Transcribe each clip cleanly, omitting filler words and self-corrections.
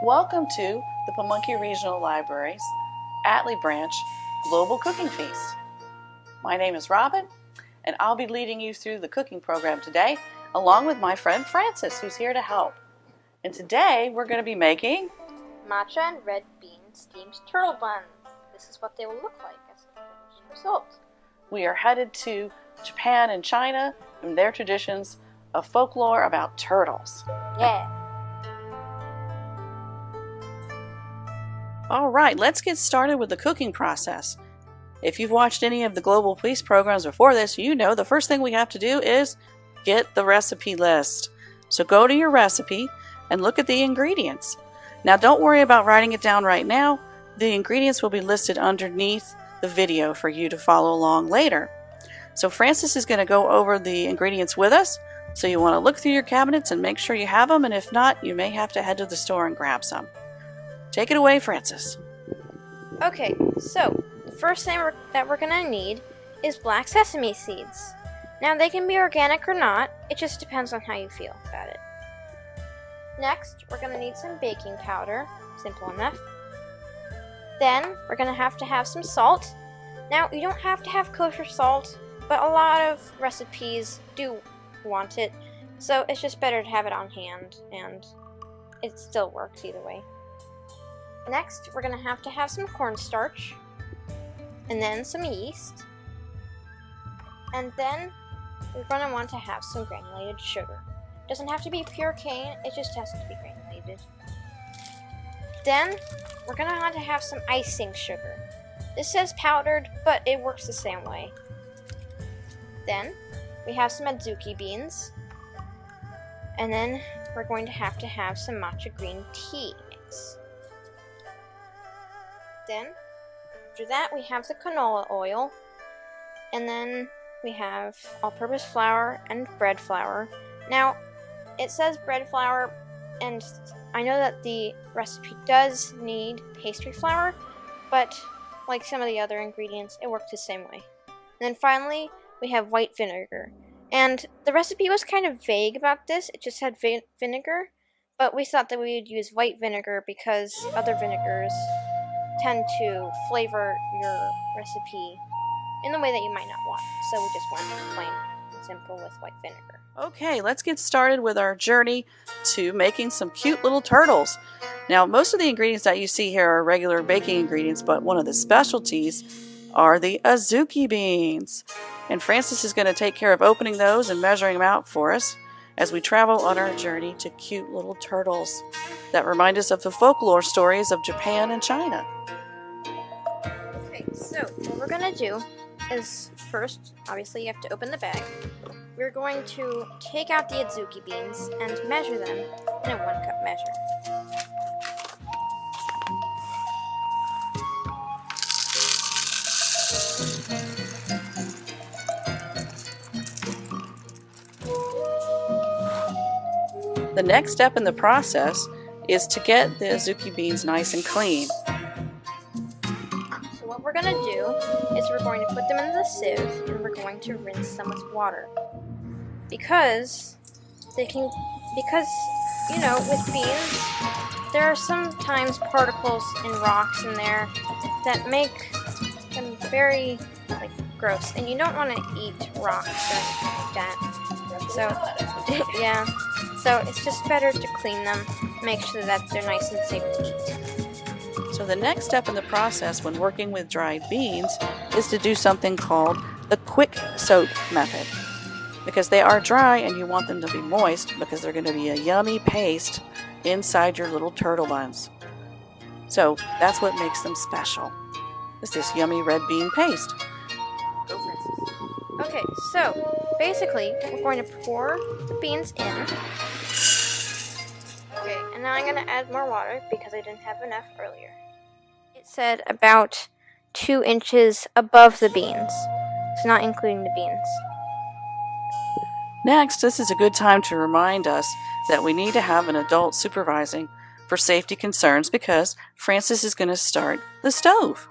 Welcome to the Pamunkey Regional Library's Atlee Branch Global Cooking Feast. My name is Robin, and I'll be leading you through the cooking program today, along with my friend Francis, who's here to help. And today we're going to be making matcha and red bean steamed turtle buns. This is what they will look like as a finished result. We are headed to Japan and China and their traditions of folklore about turtles. Yeah. All right, let's get started with the cooking process. If you've watched any of the Global Feast programs before this, you know the first thing we have to do is get the recipe list. So go to your recipe and look at the ingredients. Now don't worry about writing it down right now. The ingredients will be listed underneath the video for you to follow along later. So Francis is going to go over the ingredients with us. So you want to look through your cabinets and make sure you have them, and if not, you may have to head to the store and grab some. Take it away, Francis. Okay, so the first thing that we're going to need is black sesame seeds. Now they can be organic or not, it just depends on how you feel about it. Next, we're going to need some baking powder, simple enough. Then, we're going to have some salt. Now, you don't have to have kosher salt, but a lot of recipes do want it, so it's just better to have it on hand, and it still works either way. Next, we're going to have some cornstarch, and then some yeast, and then we're going to want to have some granulated sugar. It doesn't have to be pure cane, it just has to be granulated. Then, we're going to want to have some icing sugar. This says powdered, but it works the same way. Then, we have some adzuki beans, and then we're going to have some matcha green tea mix. Then, after that, we have the canola oil, and then we have all-purpose flour and bread flour. Now, it says bread flour, and I know that the recipe does need pastry flour, but like some of the other ingredients, it works the same way. And then finally, we have white vinegar. And the recipe was kind of vague about this, it just had vinegar, but we thought that we would use white vinegar because other vinegars tend to flavor your recipe in the way that you might not want. So we just went plain and simple with white vinegar. Okay, let's get started with our journey to making some cute little turtles. Now, most of the ingredients that you see here are regular baking ingredients, but one of the specialties are the adzuki beans. And Francis is going to take care of opening those and measuring them out for us as we travel on our journey to cute little turtles that remind us of the folklore stories of Japan and China. Okay, so what we're going to do is first, obviously, you have to open the bag. We're going to take out the adzuki beans and measure them in a 1-cup measure. The next step in the process is to get the adzuki beans nice and clean. So what we're going to do is we're going to put them in the sieve and we're going to rinse them with water. Because, you know, with beans, there are sometimes particles and rocks in there that make them very, gross. And you don't want to eat rocks or anything like that. So, yeah. So it's just better to clean them, make sure that they're nice and safe to eat. So the next step in the process when working with dried beans is to do something called the quick soak method. Because they are dry and you want them to be moist because they're going to be a yummy paste inside your little turtle buns. So that's what makes them special, is this yummy red bean paste. Go, Francis. Okay, so basically we're going to pour the beans in. Okay, and now I'm going to add more water because I didn't have enough earlier. It said about 2 inches above the beans, so not including the beans. Next, this is a good time to remind us that we need to have an adult supervising for safety concerns because Francis is going to start the stove.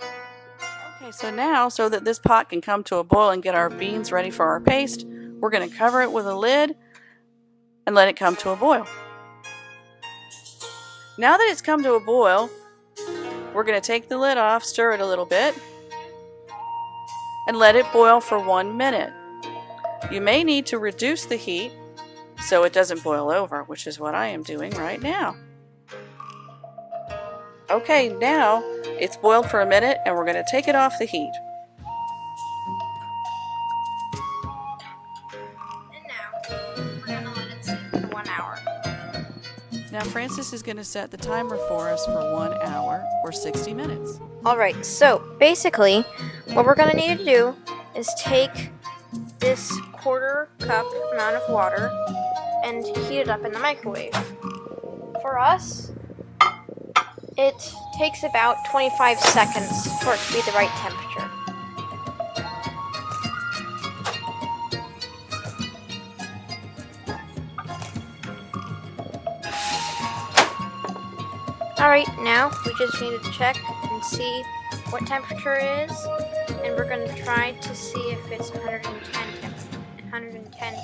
Okay, so now, so that this pot can come to a boil and get our beans ready for our paste, we're going to cover it with a lid and let it come to a boil. Now that it's come to a boil, we're going to take the lid off, stir it a little bit, and let it boil for 1 minute. You may need to reduce the heat so it doesn't boil over, which is what I am doing right now. Okay, now it's boiled for a minute and we're going to take it off the heat. And now we're going to let it sit for 1 hour. Now Francis is going to set the timer for us for 1 hour or 60 minutes. Alright, so basically what we're going to need to do is take this 1/4 cup amount of water and heat it up in the microwave. For us, it takes about 25 seconds for it to be the right temperature. Alright, now we just need to check and see what temperature it is, and we're going to try to see if it's 110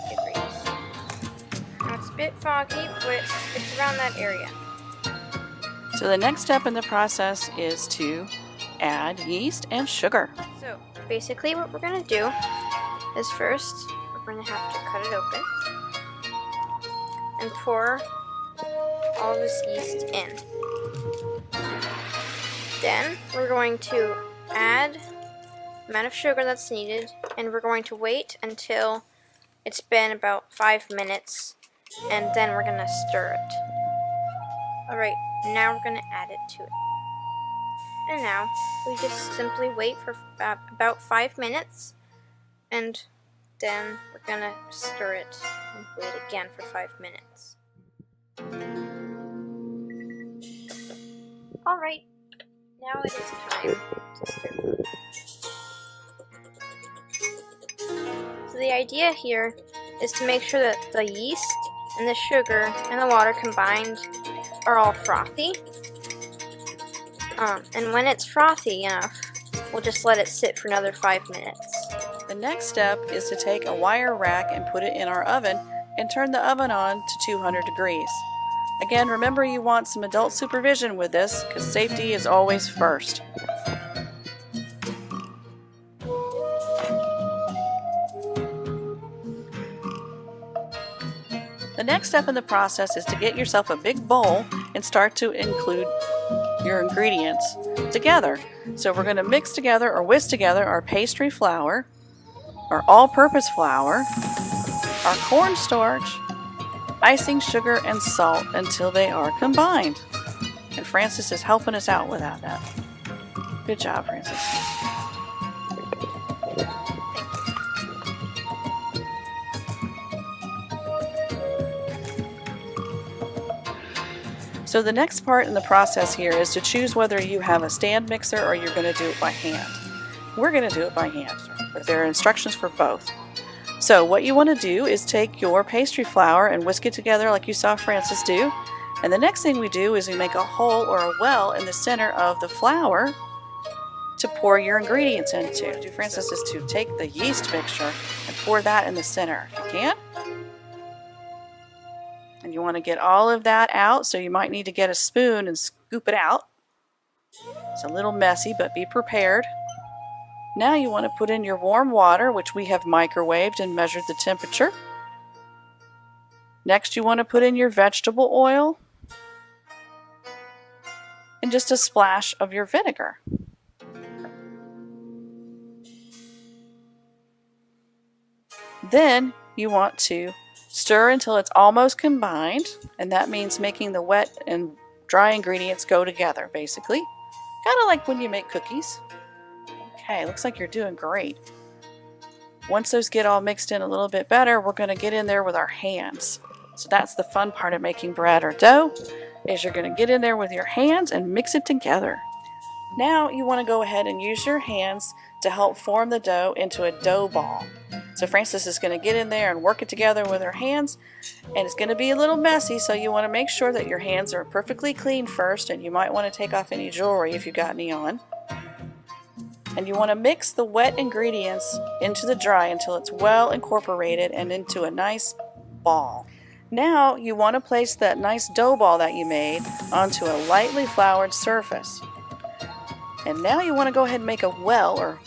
degrees. Now it's a bit foggy, but it's around that area. So the next step in the process is to add yeast and sugar. So basically what we're going to do is first we're going to have to cut it open and pour all this yeast in. Then we're going to add the amount of sugar that's needed, and we're going to wait until it's been about 5 minutes, and then we're going to stir it. Alright, now we're going to add it to it. And now we just simply wait for about 5 minutes, and then we're going to stir it and wait again for 5 minutes. Alright, now it is time to stir. So the idea here is to make sure that the yeast and the sugar and the water combined are all frothy. And when it's frothy enough, we'll just let it sit for another 5 minutes. The next step is to take a wire rack and put it in our oven and turn the oven on to 200 degrees. Again, remember you want some adult supervision with this because safety is always first. The next step in the process is to get yourself a big bowl and start to include your ingredients together. So we're going to mix together or whisk together our pastry flour, our all-purpose flour, our cornstarch, icing sugar, and salt until they are combined. And Francis is helping us out with that. Good job, Francis. So the next part in the process here is to choose whether you have a stand mixer or you're going to do it by hand. We're going to do it by hand, but there are instructions for both. So what you want to do is take your pastry flour and whisk it together like you saw Francis do. And the next thing we do is we make a hole or a well in the center of the flour to pour your ingredients into. What you do, Francis, is to take the yeast mixture and pour that in the center, if you can. And you want to get all of that out, so you might need to get a spoon and scoop it out. It's a little messy, but be prepared. Now you want to put in your warm water, which we have microwaved and measured the temperature. Next you want to put in your vegetable oil and just a splash of your vinegar. Then you want to stir until it's almost combined, and that means making the wet and dry ingredients go together, basically. Kind of like when you make cookies. Okay, looks like you're doing great. Once those get all mixed in a little bit better, we're going to get in there with our hands. So that's the fun part of making bread or dough, is you're going to get in there with your hands and mix it together. Now you want to go ahead and use your hands to help form the dough into a dough ball. So Francis is going to get in there and work it together with her hands, and it's going to be a little messy, so you want to make sure that your hands are perfectly clean first, and you might want to take off any jewelry if you got any on. And you want to mix the wet ingredients into the dry until it's well incorporated and into a nice ball. Now you want to place that nice dough ball that you made onto a lightly floured surface. And now you want to go ahead and make a well or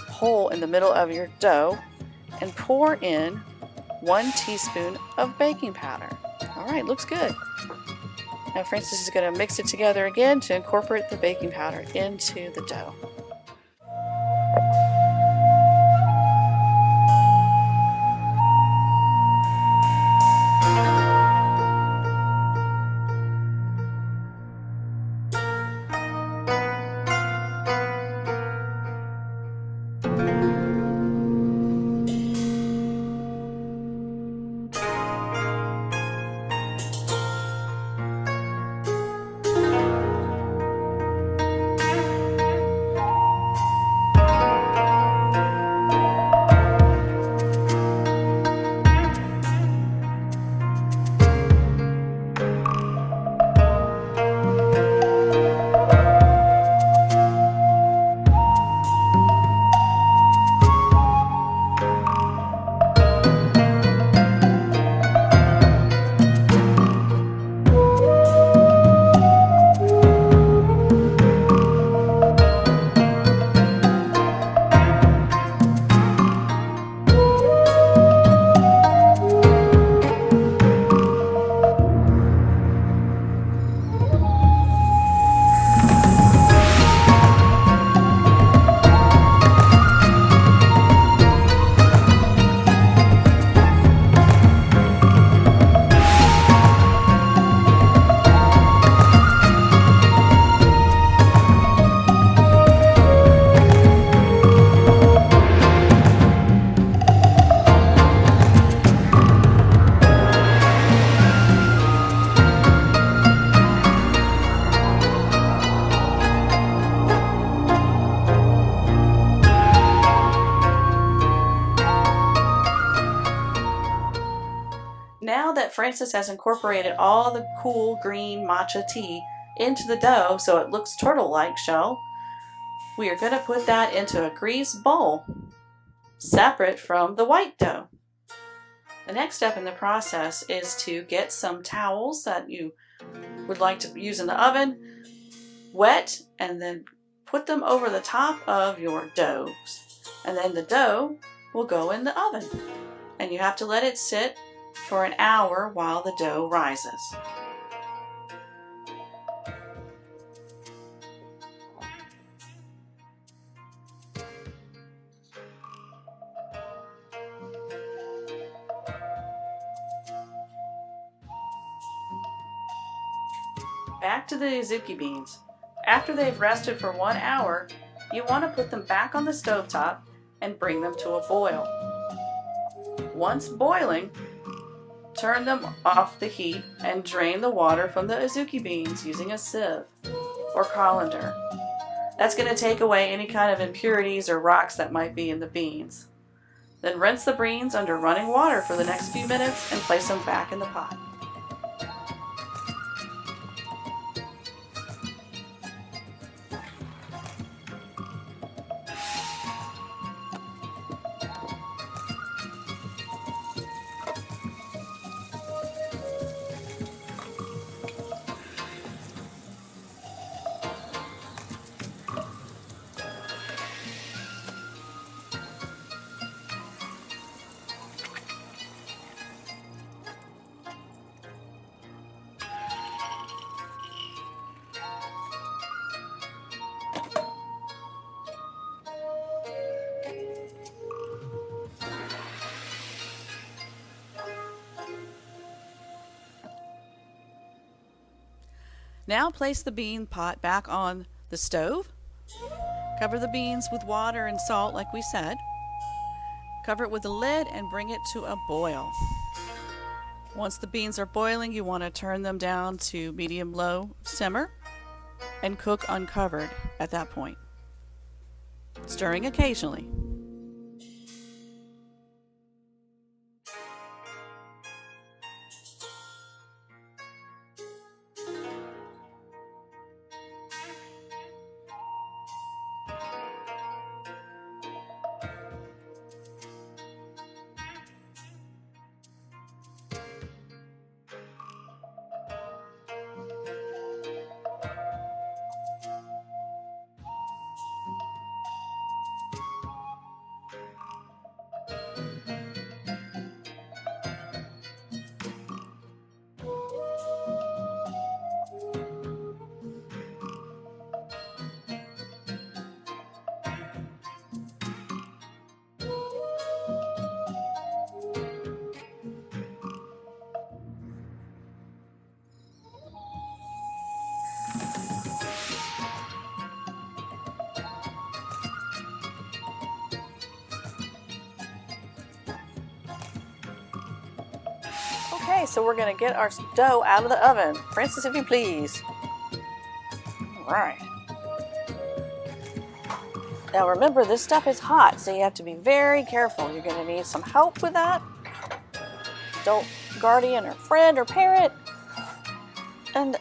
hole in the middle of your dough and pour in 1 teaspoon of baking powder. All right, looks good. Now Frances is going to mix it together again to incorporate the baking powder into the dough. Now that Frances has incorporated all the cool green matcha tea into the dough so it looks turtle-like shell, we are going to put that into a greased bowl, separate from the white dough. The next step in the process is to get some towels that you would like to use in the oven, wet, and then put them over the top of your doughs. And then the dough will go in the oven. And you have to let it sit for an hour while the dough rises. Back to the azuki beans. After they've rested for 1 hour, you want to put them back on the stovetop and bring them to a boil. Once boiling, turn them off the heat and drain the water from the azuki beans using a sieve or colander. That's going to take away any kind of impurities or rocks that might be in the beans. Then rinse the beans under running water for the next few minutes and place them back in the pot. Now place the bean pot back on the stove. Cover the beans with water and salt like we said. Cover it with a lid and bring it to a boil. Once the beans are boiling, you want to turn them down to medium-low simmer and cook uncovered at that point, stirring occasionally. Okay, so we're going to get our dough out of the oven. Francis, if you please. All right. Now remember, this stuff is hot, so you have to be very careful. You're going to need some help with that. Adult guardian or friend or parent. And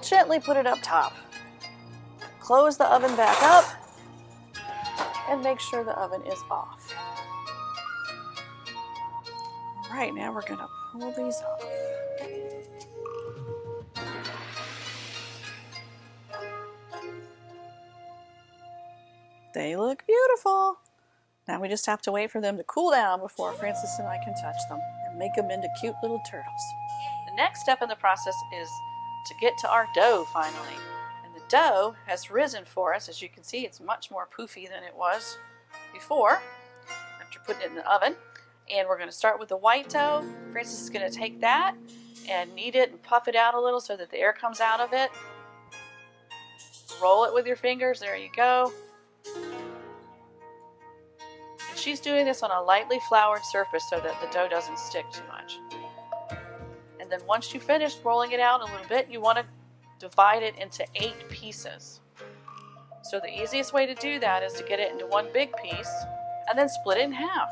gently put it up top. Close the oven back up and make sure the oven is off. All right, now we're going to pull these off. They look beautiful. Now we just have to wait for them to cool down before Francis and I can touch them and make them into cute little turtles. The next step in the process is to get to our dough finally. And the dough has risen for us. As you can see, it's much more poofy than it was before after putting it in the oven. And we're going to start with the white dough. Francis is going to take that and knead it and puff it out a little so that the air comes out of it. Roll it with your fingers. There you go. And she's doing this on a lightly floured surface so that the dough doesn't stick too much. And then once you finish rolling it out a little bit, you want to divide it into 8 pieces. So the easiest way to do that is to get it into one big piece and then split it in half.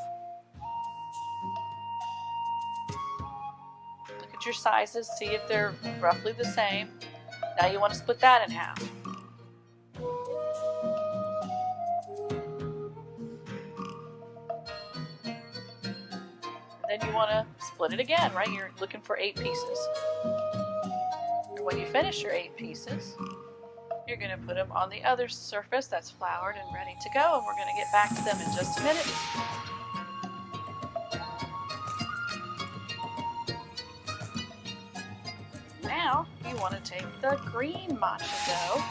Look at your sizes, see if they're roughly the same. Now you want to split that in half. Then you want to split it again, right? You're looking for 8 pieces. And when you finish your 8 pieces, you're going to put them on the other surface that's floured and ready to go. And we're going to get back to them in just a minute. Now you want to take the green matcha dough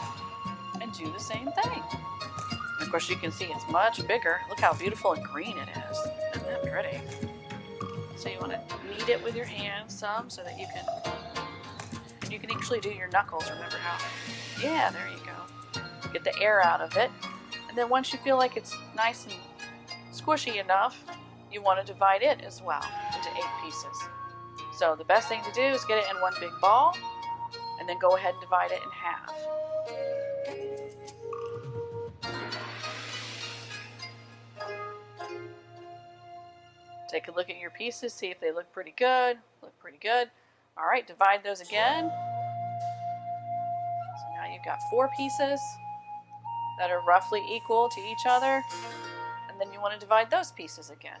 and do the same thing. And of course, you can see it's much bigger. Look how beautiful and green it is. Isn't that pretty? So you want to knead it with your hands some so that you can actually do your knuckles. Remember how? Yeah, there you go. Get the air out of it. And then once you feel like it's nice and squishy enough, you want to divide it as well into 8 pieces. So the best thing to do is get it in one big ball and then go ahead and divide it in half. Take a look at your pieces, see if they look pretty good. Look pretty good. All right, divide those again. So now you've got 4 pieces that are roughly equal to each other. And then you want to divide those pieces again.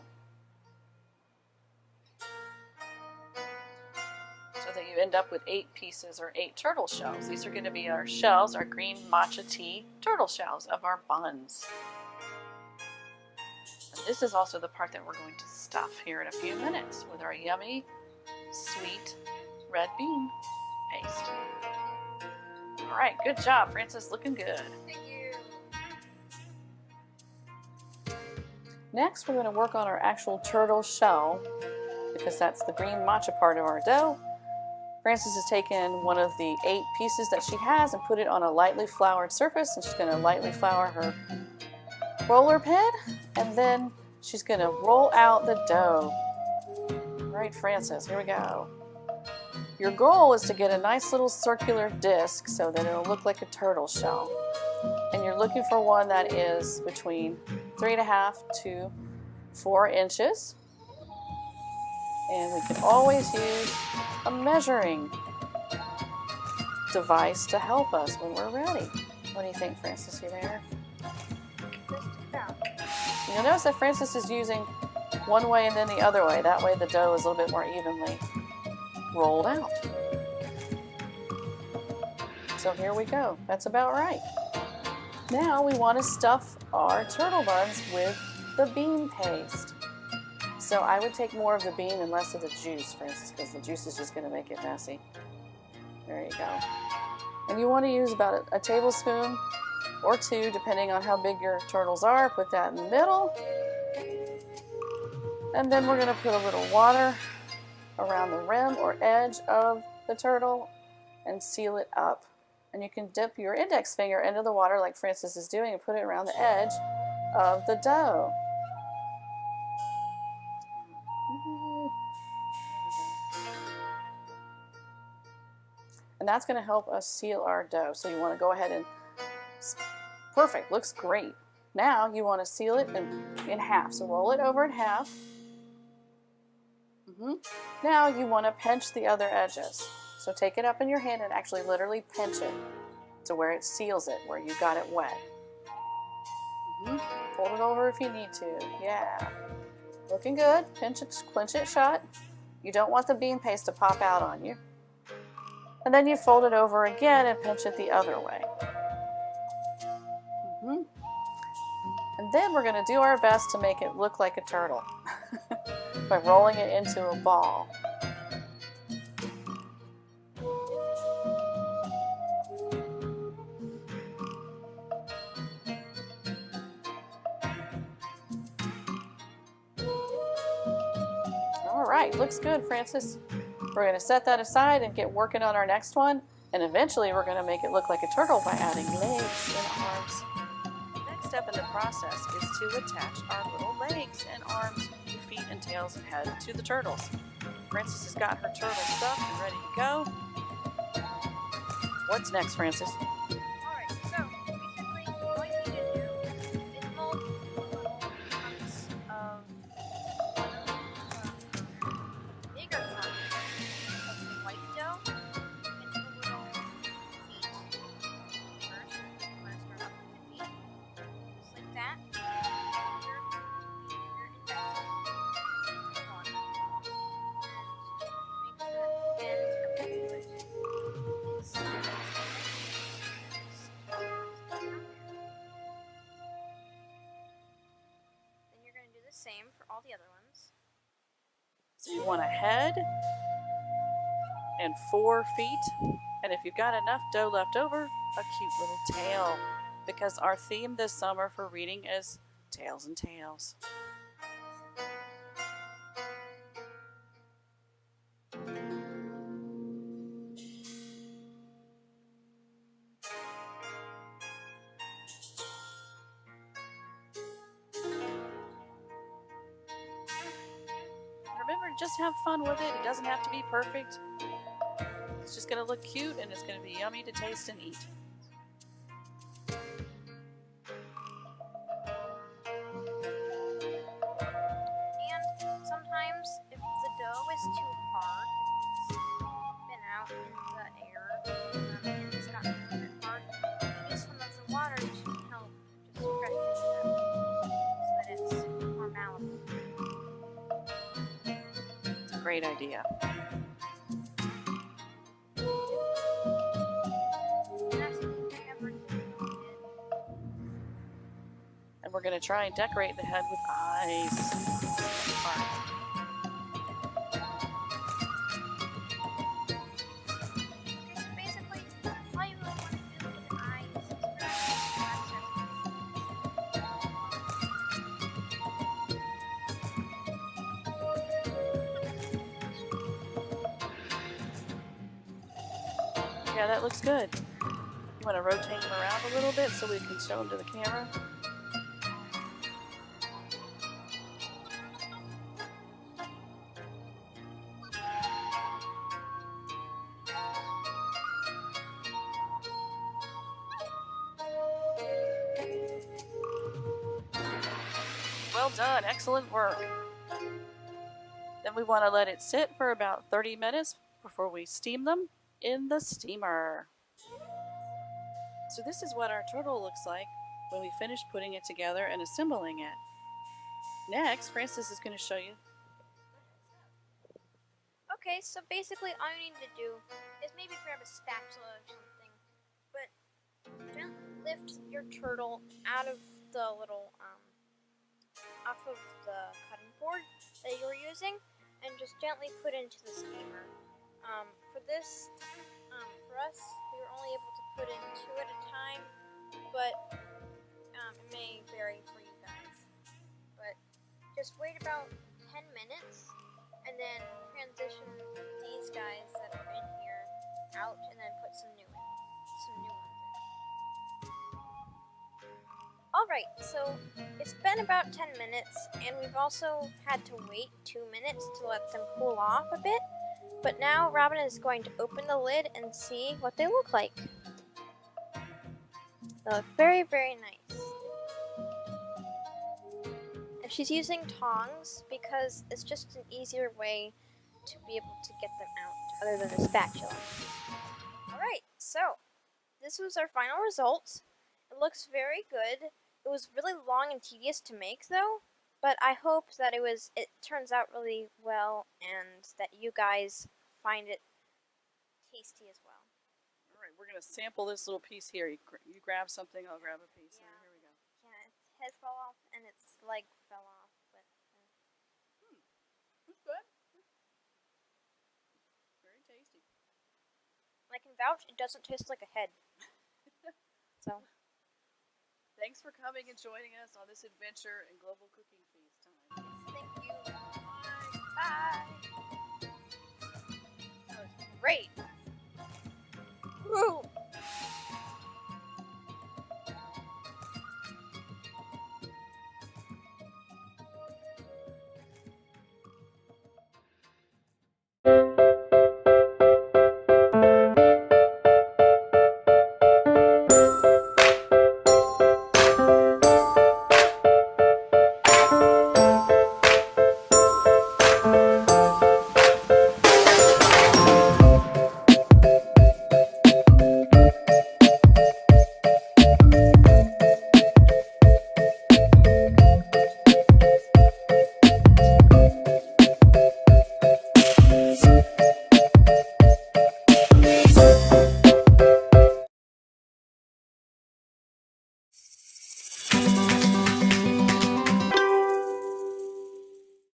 So that you end up with 8 pieces or 8 turtle shells. These are going to be our shells, our green matcha tea turtle shells of our buns. This is also the part that we're going to stuff here in a few minutes with our yummy, sweet red bean paste. All right, good job, Francis. Looking good. Thank you. Next, we're going to work on our actual turtle shell because that's the green matcha part of our dough. Francis has taken one of the 8 pieces that she has and put it on a lightly floured surface, and she's going to lightly flour her roller pin, and then she's going to roll out the dough. All right, Francis, here we go. Your goal is to get a nice little circular disc so that it'll look like a turtle shell. And you're looking for one that is between 3.5 to 4 inches. And we can always use a measuring device to help us when we're ready. What do you think, Francis? You there? You'll notice that Francis is using one way and then the other way. That way the dough is a little bit more evenly rolled out. So here we go. That's about right. Now we want to stuff our turtle buns with the bean paste. So I would take more of the bean and less of the juice, Francis, because the juice is just going to make it messy. There you go. And you want to use about a tablespoon or 2, depending on how big your turtles are. Put that in the middle. And then we're going to put a little water around the rim or edge of the turtle and seal it up. And you can dip your index finger into the water like Francis is doing and put it around the edge of the dough. And that's going to help us seal our dough. So you want to go ahead and, perfect, looks great. Now you want to seal it in half. So roll it over in half. Now you want to pinch the other edges. So take it up in your hand and actually literally pinch it to where it seals it, where you got it wet. Fold it over if you need to. Yeah. Looking good. Pinch it, clench it shut. You don't want the bean paste to pop out on you. And then you fold it over again and pinch it the other way. And then we're going to do our best to make it look like a turtle by rolling it into a ball. All right, looks good, Francis. We're going to set that aside and get working on our next one. And eventually we're going to make it look like a turtle by adding legs and arms. The next step in the process is to attach our little legs and arms, feet and tails and head to the turtles. Francis has got her turtle stuffed and ready to go. What's next, Francis? Alright, so basically all you need to do is mold little chunks of bigger chunks of the white dough into little feet. First, you want to start off with the feet, just like that. Your index one, and make sure that the end is then you're going to do the same for all the other ones. So you want a head and 4 feet. And if you've got enough dough left over, a cute little tail. Because our theme this summer for reading is Tails and Tales. Remember, just have fun with it. It doesn't have to be perfect. It's just going to look cute and it's going to be yummy to taste and eat. And sometimes if the dough is too hard, if it's been out in the air and it's gotten a little bit hard, use some of the water to help just stretch it out so that it's more malleable. It's a great idea. And we're going to try and decorate the head with eyes. Okay, so basically, all you really want to do with the eyes is grab Yeah, that looks good. You want to rotate them around a little bit so we can show them to the camera? Well done, excellent work. Then we want to let it sit for about 30 minutes before we steam them in the steamer. So this is what our turtle looks like when we finish putting it together and assembling it. Next, Francis is going to show you. Okay, so basically all you need to do is maybe grab a spatula or something, but gently lift your turtle out of the little, off of the cutting board that you were using, and just gently put into the steamer. For this, for us, we were only able to put in 2 at a time, but it may vary for you guys. But just wait about 10 minutes, and then transition these guys that are in here out, and then put some new ones in. Alright, so it's been about 10 minutes, and we've also had to wait 2 minutes to let them cool off a bit. But now Robin is going to open the lid and see what they look like. They look very, very nice. And she's using tongs because it's just an easier way to be able to get them out other than a spatula. Alright, so this was our final result. It looks very good. It was really long and tedious to make though, but I hope that it turns out really well and that you guys find it tasty as well. All right, we're going to sample this little piece here. You grab something, I'll grab a piece. Yeah. Here we go. Yeah, its head fell off and its leg fell off, but It's good. Very tasty. I can vouch it doesn't taste like a head. So, Thanks for coming and joining us on this adventure in Global Cooking Feast time. thank you. Bye. That was great.